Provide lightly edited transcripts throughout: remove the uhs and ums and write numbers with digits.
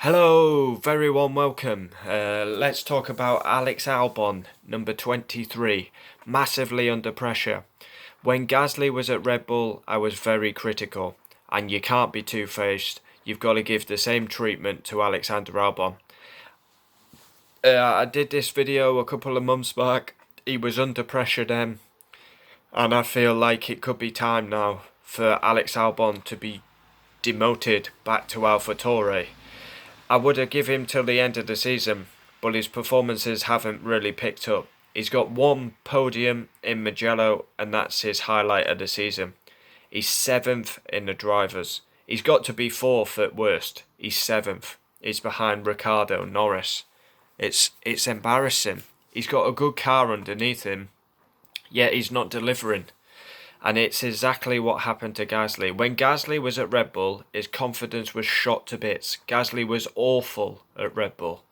Hello, very warm welcome. Let's talk about Alex Albon, number 23, massively under pressure. When Gasly was at Red Bull, I was very critical, and you can't be two-faced. You've got to give the same treatment to Alexander Albon. I did this video a couple of months back. He was under pressure then, and I feel like it could be time now for Alex Albon to be demoted back to AlphaTauri. I would have given him till the end of the season, but his performances haven't really picked up. He's got one podium in Mugello, and that's his highlight of the season. He's 7th in the drivers. He's got to be 4th at worst. He's 7th. He's behind Ricardo, Norris. It's embarrassing. He's got a good car underneath him, yet he's not delivering. And it's exactly what happened to Gasly. When Gasly was at Red Bull, his confidence was shot to bits. Gasly was awful at Red Bull.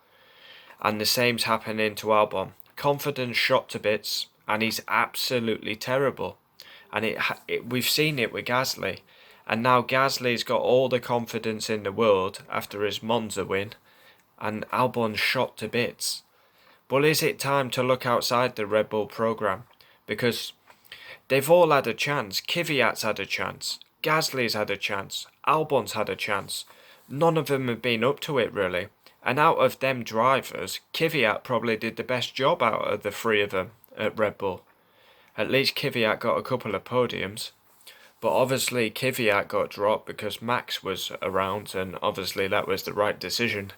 And the same's happening to Albon. Confidence shot to bits, and he's absolutely terrible. And we've seen it with Gasly. And now Gasly's got all the confidence in the world after his Monza win, and Albon's shot to bits. But is it time to look outside the Red Bull programme? Because they've all had a chance. Kvyat's had a chance. Gasly's had a chance. Albon's had a chance. None of them have been up to it, really. And out of them drivers, Kvyat probably did the best job out of the three of them at Red Bull. At least Kvyat got a couple of podiums. But obviously Kvyat got dropped because Max was around, and obviously that was the right decision.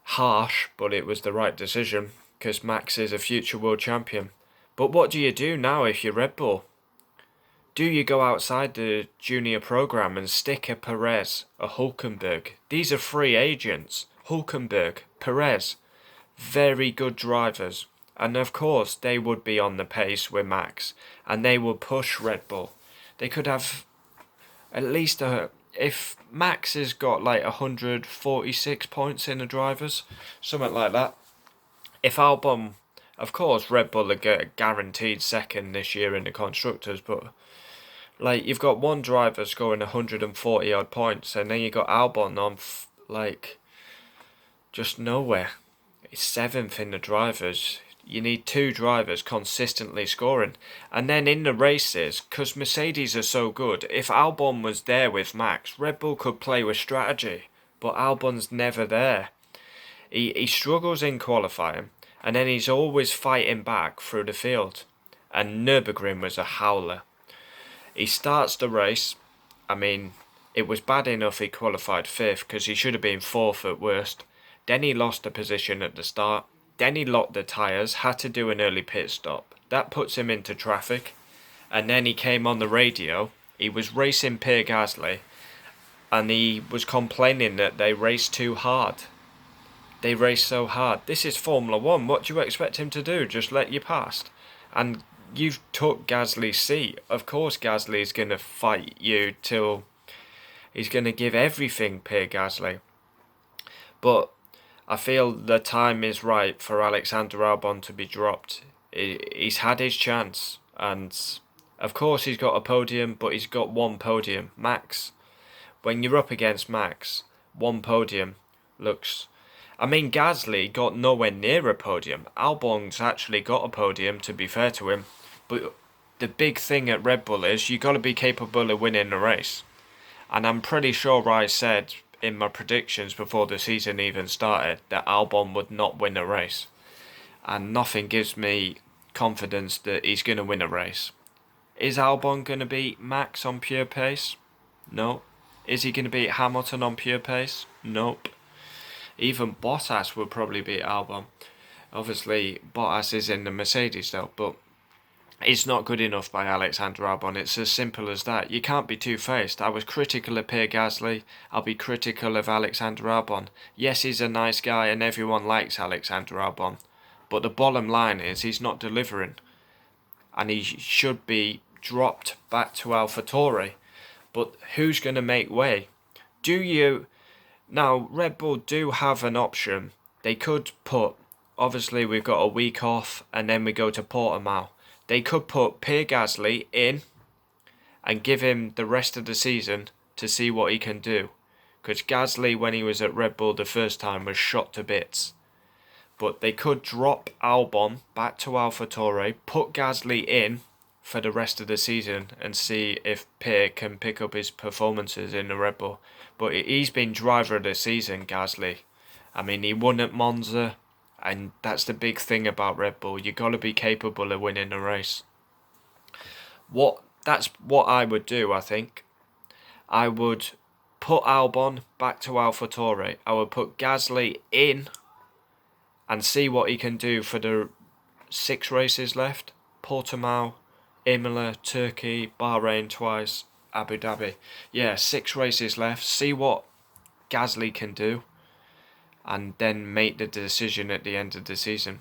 Harsh, but it was the right decision, because Max is a future world champion. But what do you do now if you're Red Bull? Do you go outside the junior programme and stick a Perez, a Hulkenberg? These are free agents. Hulkenberg, Perez, very good drivers. And of course they would be on the pace with Max, and they would push Red Bull. They could have at least if Max has got like 146 points in the drivers, something like that. If Albon, of course, Red Bull are guaranteed second this year in the constructors, but like you've got one driver scoring 140 odd points, and then you got Albon on just nowhere. He's 7th in the drivers. You need two drivers consistently scoring. And then in the races, because Mercedes are so good, if Albon was there with Max, Red Bull could play with strategy. But Albon's never there. He struggles in qualifying, and then he's always fighting back through the field. And Nürburgring was a howler. He starts the race. I mean, it was bad enough he qualified 5th, because he should have been 4th at worst. Then he lost a position at the start. Then he locked the tyres, had to do an early pit stop. That puts him into traffic. And then he came on the radio. He was racing Pierre Gasly, and he was complaining that they raced too hard. They race so hard. This is Formula 1. What do you expect him to do? Just let you past? And you've took Gasly's seat. Of course Gasly's going to fight you till he's going to give everything, Pierre Gasly. But I feel the time is right for Alexander Albon to be dropped. He's had his chance. And of course he's got a podium, but he's got one podium. Max. When you're up against Max, one podium looks... I mean, Gasly got nowhere near a podium. Albon's actually got a podium, to be fair to him. But the big thing at Red Bull is you got to be capable of winning the race. And I'm pretty sure I said in my predictions before the season even started that Albon would not win a race. And nothing gives me confidence that he's going to win a race. Is Albon going to beat Max on pure pace? No. Is he going to beat Hamilton on pure pace? Nope. Even Bottas will probably beat Albon. Obviously, Bottas is in the Mercedes though, but it's not good enough by Alexander Albon. It's as simple as that. You can't be two-faced. I was critical of Pierre Gasly. I'll be critical of Alexander Albon. Yes, he's a nice guy and everyone likes Alexander Albon. But the bottom line is he's not delivering. And he should be dropped back to AlphaTauri. But who's going to make way? Do you... Now, Red Bull do have an option. They could put... Obviously, we've got a week off and then we go to Portimao. They could put Pierre Gasly in and give him the rest of the season to see what he can do. because Gasly, when he was at Red Bull the first time, was shot to bits. But they could drop Albon back to AlphaTauri, put Gasly in for the rest of the season and see if Pierre can pick up his performances in the Red Bull. But he's been driver of the season, Gasly. I mean, he won at Monza, and that's the big thing about Red Bull. You got to be capable of winning a race. That's what I would do, I think. I would put Albon back to AlphaTauri. I would put Gasly in and see what he can do for the 6 races left. Portimao, Imola, Turkey, Bahrain twice, Abu Dhabi. Yeah, 6 races left. See what Gasly can do, and then make the decision at the end of the season.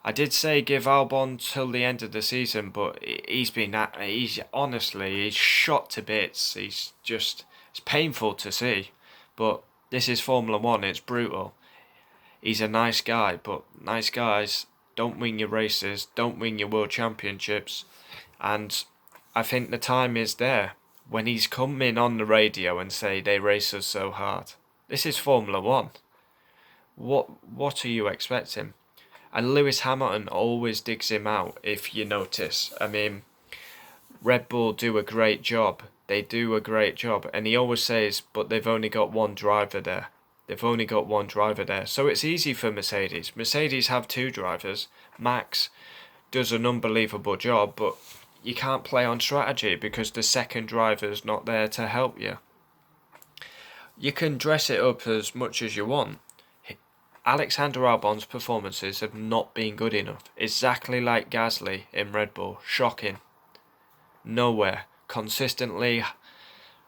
I did say give Albon till the end of the season, but he's shot to bits. It's painful to see, but this is Formula 1, it's brutal. He's a nice guy, but nice guys don't win your races, don't win your world championships, and I think the time is there when he's coming on the radio and say they race us so hard. This is Formula 1. What are you expecting? And Lewis Hamilton always digs him out, if you notice. I mean, Red Bull do a great job. They do a great job. And he always says, but they've only got one driver there. They've only got one driver there. So it's easy for Mercedes. Mercedes have 2 drivers. Max does an unbelievable job, but you can't play on strategy because the second driver's not there to help you. You can dress it up as much as you want. Alexander Albon's performances have not been good enough. Exactly like Gasly in Red Bull. Shocking. Nowhere. Consistently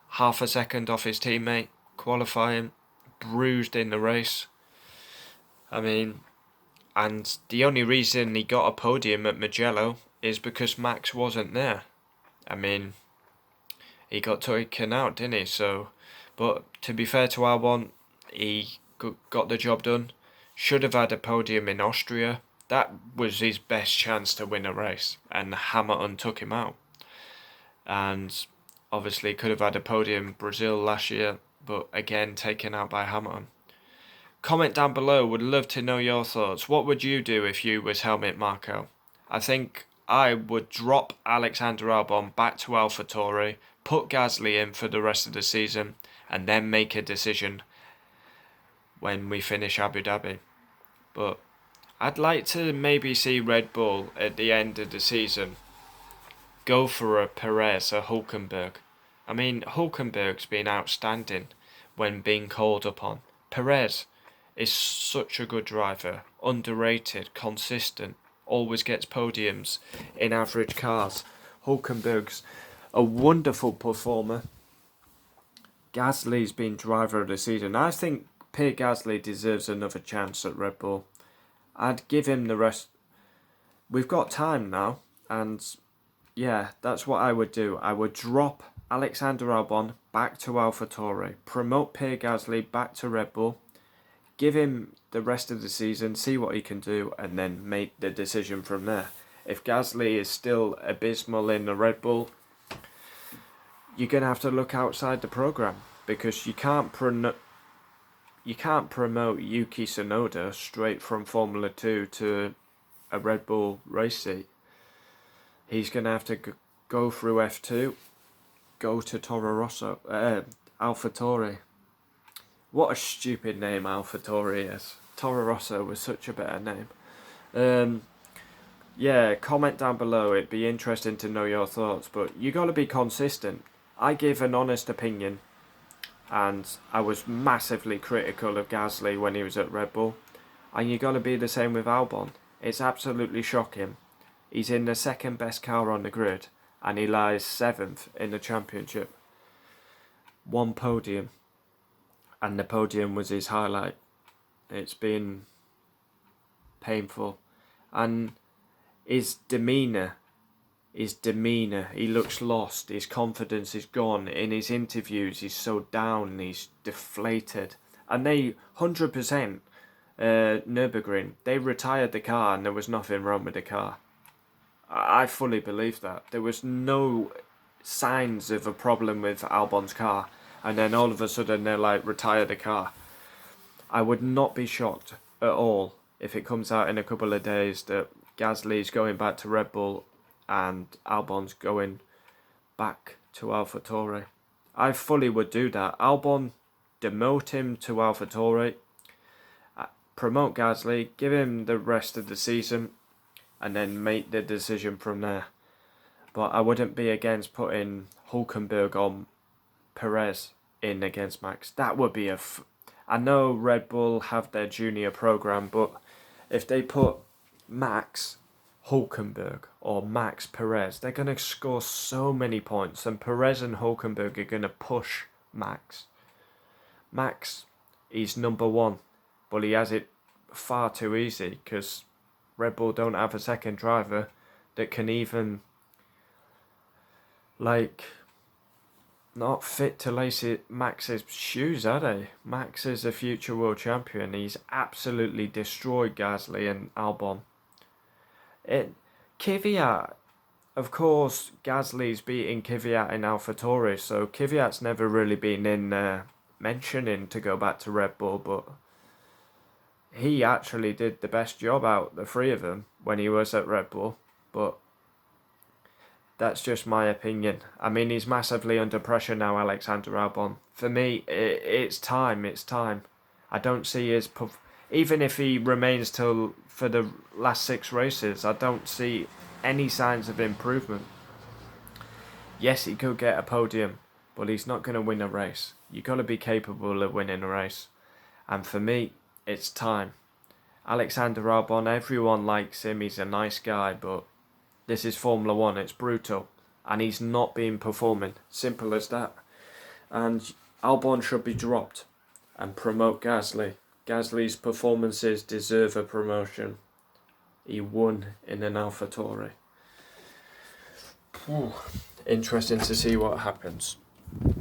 half a second off his teammate. Qualifying. Bruised in the race. I mean, and the only reason he got a podium at Mugello is because Max wasn't there. I mean, he got taken out, didn't he? So, but to be fair to Albon, he got the job done. Should have had a podium in Austria. That was his best chance to win a race, and Hamilton took him out. And obviously could have had a podium in Brazil last year, but again taken out by Hamilton. Comment down below, would love to know your thoughts. What would you do if you was Helmut Marko? I think I would drop Alexander Albon back to AlphaTauri, put Gasly in for the rest of the season, and then make a decision when we finish Abu Dhabi. But I'd like to maybe see Red Bull at the end of the season go for a Perez, a Hulkenberg. I mean, Hulkenberg's been outstanding when being called upon. Perez is such a good driver, underrated, consistent, always gets podiums in average cars. Hulkenberg's a wonderful performer. Gasly's been driver of the season. I think Pierre Gasly deserves another chance at Red Bull. I'd give him the rest. We've got time now, and yeah, that's what I would do. I would drop Alexander Albon back to AlphaTauri, promote Pierre Gasly back to Red Bull, give him the rest of the season, see what he can do, and then make the decision from there. If Gasly is still abysmal in the Red Bull, you're going to have to look outside the program, because you can't promote Yuki Tsunoda straight from Formula 2 to a Red Bull race seat. He's going to have to go through F2, go to Toro Rosso, AlphaTauri. What a stupid name AlphaTauri is. Toro Rosso was such a better name. Yeah, comment down below. It'd be interesting to know your thoughts, but you got to be consistent. I give an honest opinion, and I was massively critical of Gasly when he was at Red Bull, and you got to be the same with Albon. It's absolutely shocking. He's in the second best car on the grid, and he lies 7th in the championship. 1 podium, and the podium was his highlight. It's been painful, and his demeanour, he looks lost, his confidence is gone. In his interviews, he's so down, he's deflated. And they, 100%, Nürburgring, they retired the car and there was nothing wrong with the car. I fully believe that. There was no signs of a problem with Albon's car. and then all of a sudden they're like, retire the car. I would not be shocked at all if it comes out in a couple of days that Gasly's going back to Red Bull and Albon's going back to AlphaTauri. I fully would do that. Albon, demote him to AlphaTauri, promote Gasly, give him the rest of the season, and then make the decision from there. But I wouldn't be against putting Hulkenberg on Perez in against Max. That would be I know Red Bull have their junior program, but if they put Max Hulkenberg or Max Perez, they're going to score so many points, and Perez and Hulkenberg are going to push Max. Max, he's number one, but he has it far too easy because Red Bull don't have a second driver that can even, like, not fit to lace Max's shoes, are they? Max is a future world champion. He's absolutely destroyed Gasly and Albon. Kvyat, of course, Gasly's beating Kvyat in AlphaTauri, so Kvyat's never really been in mentioning to go back to Red Bull, but he actually did the best job out the three of them when he was at Red Bull, but that's just my opinion. I mean, he's massively under pressure now, Alexander Albon. For me, it's time. I don't see his... Even if he remains for the last 6 races, I don't see any signs of improvement. Yes, he could get a podium, but he's not going to win a race. You've got to be capable of winning a race. And for me, it's time. Alexander Albon, everyone likes him. He's a nice guy, but this is Formula 1. It's brutal. And he's not been performing. Simple as that. And Albon should be dropped and promote Gasly. Gasly's performances deserve a promotion. He won in an AlphaTauri. Interesting to see what happens.